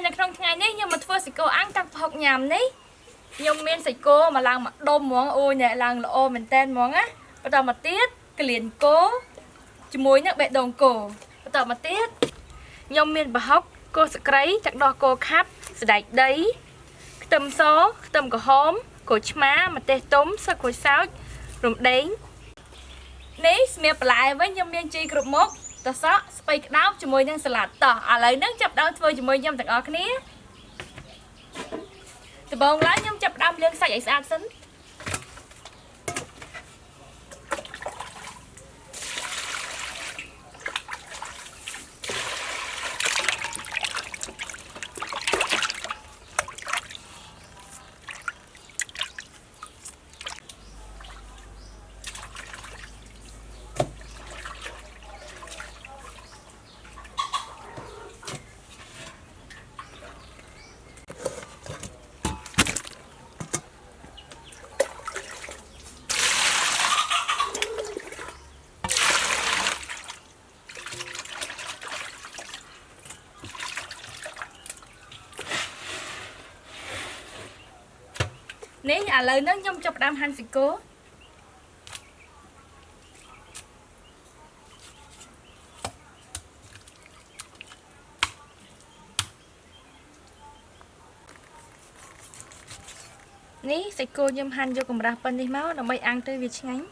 ในក្នុងថ្ងៃនេះខ្ញុំមកធ្វើសាច់គោអាំងតាំងប្រហុកញ៉ាំនេះខ្ញុំមានសាច់គោមកឡើងមកដុំហ្មងអូយអ្នកឡើងល្អមែនតើហ្មងណាបន្តមកទៀតក្លៀនគោជាមួយនឹងបេះដូងគោបន្តមកទៀតខ្ញុំមានប្រហុកគោស្ក្រៃទឹកដោះគោខាប់សណ្តែកដីខ្ទឹមសខ្ទឹមក្រហមក្រូចឆ្មាម្ទេសទុំស្លឹកក្រូចសើចរំដេងនេះសម្រាប់បន្លែវិញខ្ញុំមានជីគ្រប់មុខតសក់ស្ពៃក្តោបជាមួយនឹងសាឡាត់តោះឥឡូវហ្នឹងចាប់ដើមធ្វើជាមួយខ្ញុំទាំងអស់គ្នាដំបូងឡើយខ្ញុំចាប់ដើមលាងសាច់ឲ្យស្អាតសិននេះឥឡូវហ្នឹងខ្ញុំចាប់ផ្ដើមហាន់សាច់គោនេះសាច់គោខ្ញុំហាន់យកកម្រាស់ប៉ុណ្នេះមកដើម្បីអាំងទៅវាឆ្ងាញ់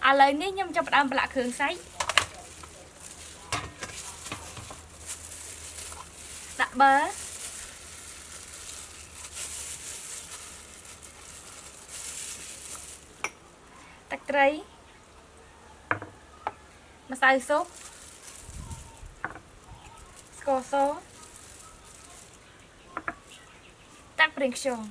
ឥឡូវនេះខ្ញុំចាប់ផ្ដើមប្រឡាក់គ្រឿងសាច់ដាក់ប័រទឹកត្រីម្សៅស៊ុបស្ករសទឹកប្រេងខ្យង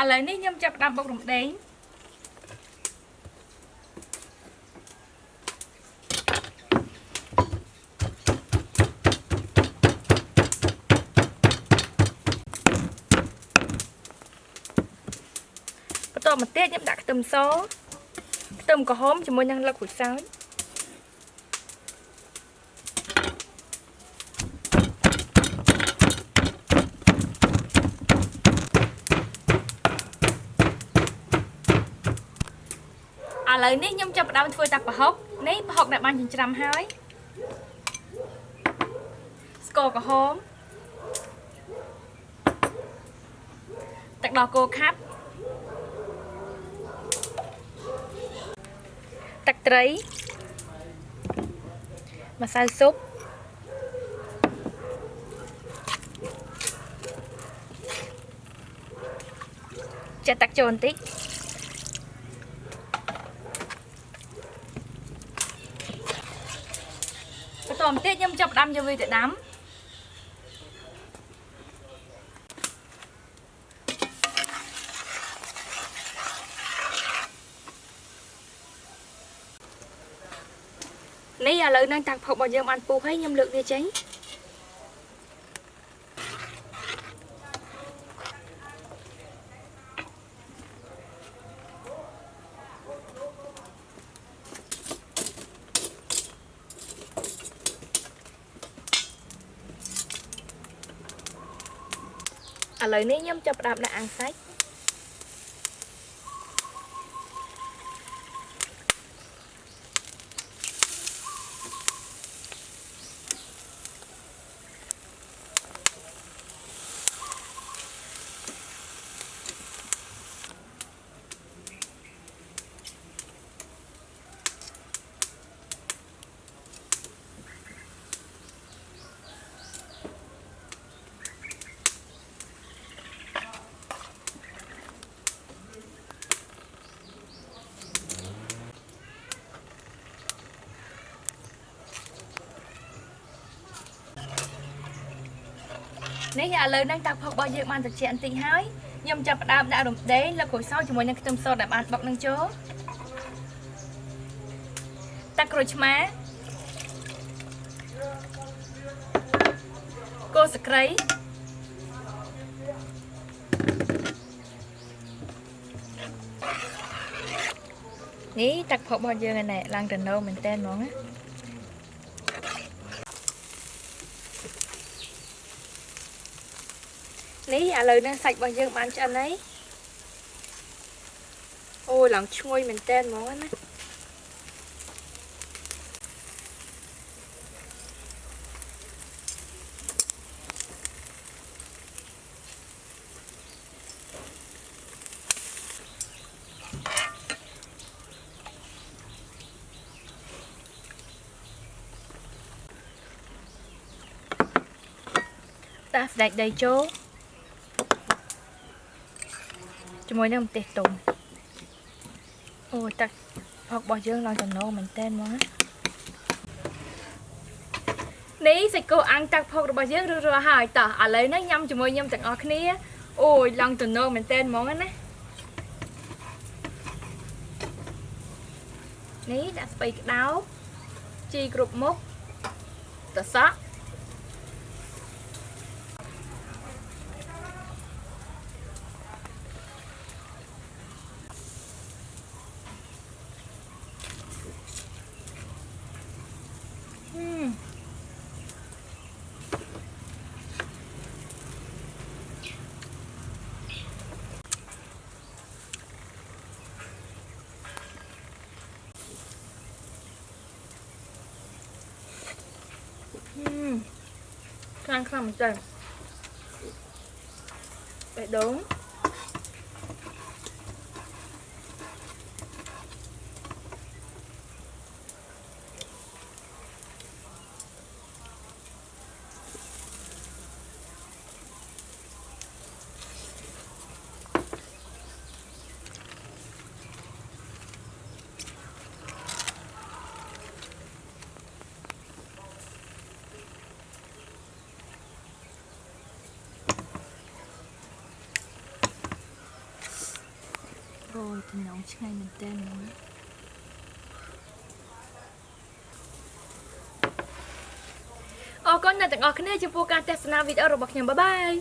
ឥឡូវនេះខ្ញុំចាប់ផ្ដើមបុករំដេងបន្តមកទៀតខ្ញុំដាក់ខ្ទឹមសខ្ទឹមក្រហមជាមួយនឹងលឹកក្រូចសើចឥឡូវនេះខ្ញុំចាប់ផ្ដើមធ្វើតាប្រហុកនេះប្រហុកដែលបានចិញ្ច្រាំហើយស្ករក្រហមទឹកដោះគោខាប់ទឹកត្រីម្សៅស៊ុបចាក់ទឹកចូលបន្តិចបន្តមកទៀតខ្ញុំចាប់ផ្ដើមយកវាទៅដាំនេះឥឡូវនឹងតាក់ផុករបស់យើងបានពុះហើយខ្ញុំលើកវាចេញឥឡូវនេះខ្ញុំចាប់ផ្ដើមដាក់អាំងសាច់នេះឥឡូវហ្នឹងតាក់ផុករបស់យើងបានត្រជាក់បន្តិចហើយខ្ញុំចាប់ផ្ដើមដាក់រំដេងលឹកក្រូចសើចជាមួយនឹងខ្ទឹមសដែលបានបុកនឹងចូលទឹកក្រូចឆ្មាគល់ស្ក្រៃនេះតាក់ផុករបស់យើងឯណែឡើងទៅណូមែនតើហ្មងណានេះឥឡូវនេះសាច់របស់យើងបានឆ្អិនហើយអូឡើងឈ្ងុយមែនតើហ្មងណាដាក់ស្ដេចដីចូលជាមួយនឹងម្ទេសទុំអូទឹកផុករបស់យើងឡើងចំណូលមែនតើហ្មងនេះសាច់គោអាំងទឹកផុករបស់យើងរួចរាល់ហើយតោះឥឡូវនេះញ៉ាំជាមួយខ្ញុំទាំងអស់គ្នាអូយឡើងចំណូលមែនតើហ្មងណានេះដាក់ស្ពៃក្តោបជីគ្រប់មុខតសក់ខ្លាំងមែនតើបេះដូង Ôi, thì nóng ngay mình tên nó. Con này tặng ngọt cái này cho vô ca test nào video rồi bọc nhầm bye bye.